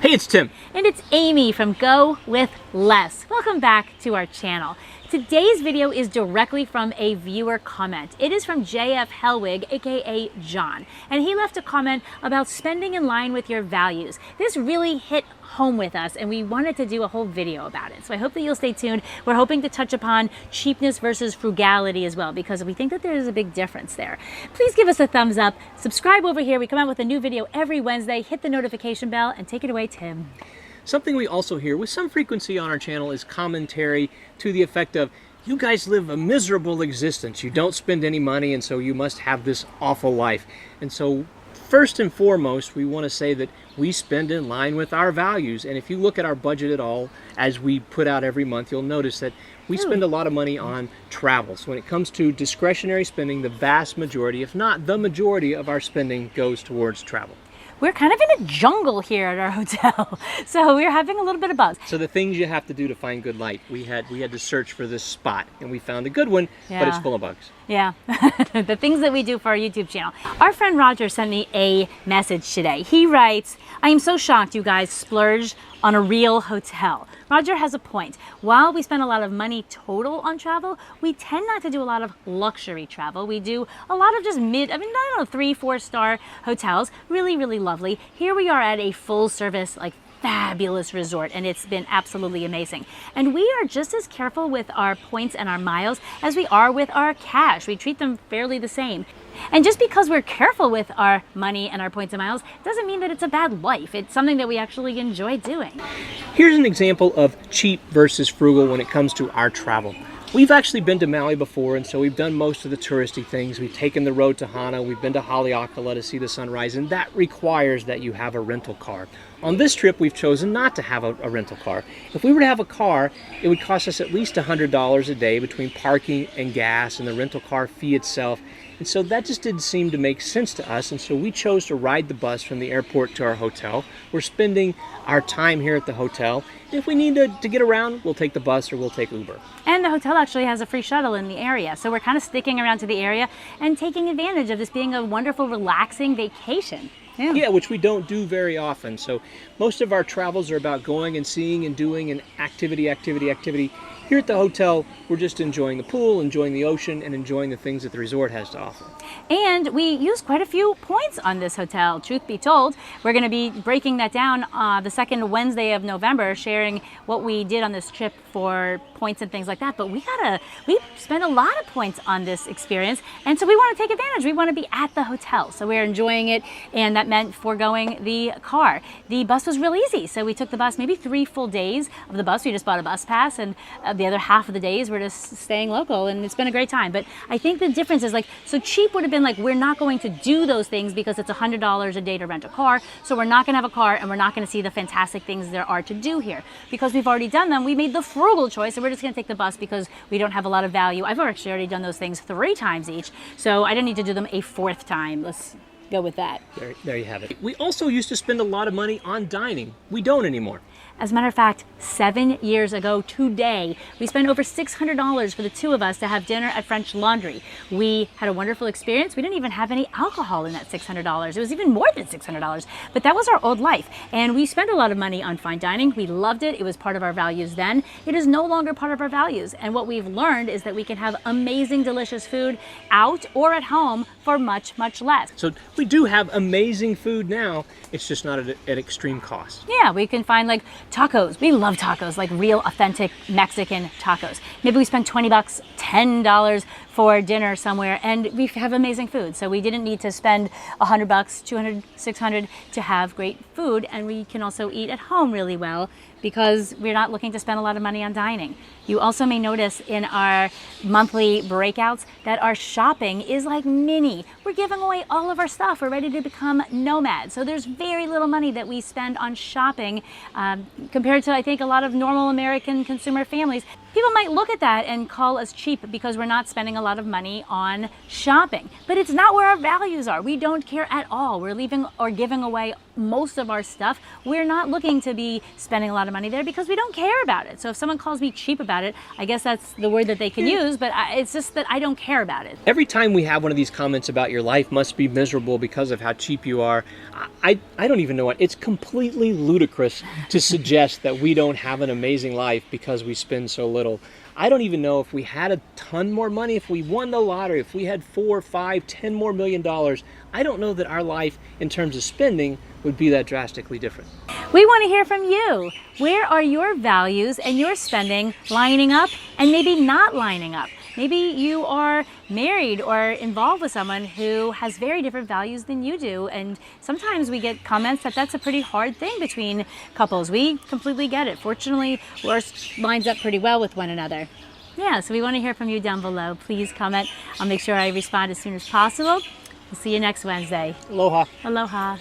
Hey, it's Tim. And it's Amy from GoWithLess. Welcome back to our channel. Today's video is directly from a viewer comment. It is from JF Helwig, aka John, and he left a comment about spending in line with your values. This really hit home with us and we wanted to do a whole video about it. So I hope that you'll stay tuned. We're hoping to touch upon cheapness versus frugality as well, because we think that there is a big difference there. Please give us a thumbs up, subscribe over here. We come out with a new video every Wednesday. Hit the notification bell and take it away, Tim. Something we also hear with some frequency on our channel is commentary to the effect of, you guys live a miserable existence. You don't spend any money, and so you must have this awful life. And so first and foremost, we want to say that we spend in line with our values. And if you look at our budget at all, as we put out every month, you'll notice that we spend a lot of money on travel. So when it comes to discretionary spending, the vast majority, if not the majority of our spending goes towards travel. We're kind of in a jungle here at our hotel, so we're having a little bit of bugs. So the things you have to do to find good light, we had to search for this spot, and we found a good one, but it's full of bugs. Yeah, the things that we do for our YouTube channel. Our friend Roger sent me a message today. He writes, I am so shocked you guys splurged on a real hotel. Roger has a point. While we spend a lot of money total on travel, we tend not to do a lot of luxury travel. We do a lot of just I don't know, 3-4 star hotels. Really, really lovely. Here we are at a full service, like fabulous resort, and it's been absolutely amazing. And we are just as careful with our points and our miles as we are with our cash. We treat them fairly the same. And just because we're careful with our money and our points and miles doesn't mean that it's a bad life. It's something that we actually enjoy doing. Here's an example of cheap versus frugal when it comes to our travel. We've actually been to Maui before, and so we've done most of the touristy things. We've taken the road to Hana, we've been to Haleakala to see the sunrise, and that requires that you have a rental car. On this trip, we've chosen not to have a rental car. If we were to have a car, it would cost us at least $100 a day between parking and gas and the rental car fee itself. And so that just didn't seem to make sense to us, and so we chose to ride the bus from the airport to our hotel. We're spending our time here at the hotel. If we need to get around, we'll take the bus or we'll take Uber. And the hotel actually has a free shuttle in the area, so we're kind of sticking around to the area and taking advantage of this being a wonderful, relaxing vacation. Yeah, which we don't do very often. So most of our travels are about going and seeing and doing an activity. Here at the hotel, we're just enjoying the pool, enjoying the ocean, and enjoying the things that the resort has to offer. And we use quite a few points on this hotel, truth be told. We're going to be breaking that down the second Wednesday of November, sharing what we did on this trip for points and things like that. But we spent a lot of points on this experience, and so we want to take advantage. We want to be at the hotel, so we're enjoying it, and that meant foregoing the car. The bus was real easy, so we took the bus maybe 3 full days of the bus. We just bought a bus pass, and the other half of the days we're just staying local, and it's been a great time. But I think the difference is, like, so cheap would have been like, we're not going to do those things because it's $100 a day to rent a car, so we're not going to have a car and we're not going to see the fantastic things there are to do here. Because we've already done them, we made the frugal choice, and we're just going to take the bus because we don't have a lot of value. I've actually already done those things 3 times each, so I don't need to do them a 4th time. Let's go with that. There you have it. We also used to spend a lot of money on dining. We don't anymore. As a matter of fact, 7 years ago today, we spent over $600 for the 2 of us to have dinner at French Laundry. We had a wonderful experience. We didn't even have any alcohol in that $600. It was even more than $600, but that was our old life. And we spent a lot of money on fine dining. We loved it. It was part of our values then. It is no longer part of our values. And what we've learned is that we can have amazing, delicious food out or at home for much, much less. So we do have amazing food now. It's just not at extreme cost. Yeah, we can find like tacos. We love tacos, like real authentic Mexican tacos. Maybe we spend 20 bucks, $10 for dinner somewhere, and we have amazing food. So we didn't need to spend 100 bucks, 200, 600 to have great food. And we can also eat at home really well because we're not looking to spend a lot of money on dining. You also may notice in our monthly breakouts that our shopping is like mini. We're giving away all of our stuff. We're ready to become nomads. So there's very little money that we spend on shopping compared to, I think, a lot of normal American consumer families. people might look at that and call us cheap because we're not spending a lot of money on shopping. But it's not where our values are. We don't care at all. We're leaving or giving away most of our stuff. We're not looking to be spending a lot of money there because we don't care about it. So if someone calls me cheap about it, I guess that's the word that they can use, but it's just that I don't care about it. Every time we have one of these comments about your life must be miserable because of how cheap you are, I don't even know what. It's completely ludicrous to suggest that we don't have an amazing life because we spend so little. I don't even know if we had a ton more money, if we won the lottery, if we had 4, 5, 10 more $1 million, I don't know that our life in terms of spending would be that drastically different. We want to hear from you. Where are your values and your spending lining up and maybe not lining up? Maybe you are married or involved with someone who has very different values than you do, and sometimes we get comments that that's a pretty hard thing between couples. We completely get it. Fortunately, ours lines up pretty well with one another. Yeah, so we want to hear from you down below. Please comment. I'll make sure I respond as soon as possible. We'll see you next Wednesday. Aloha. Aloha.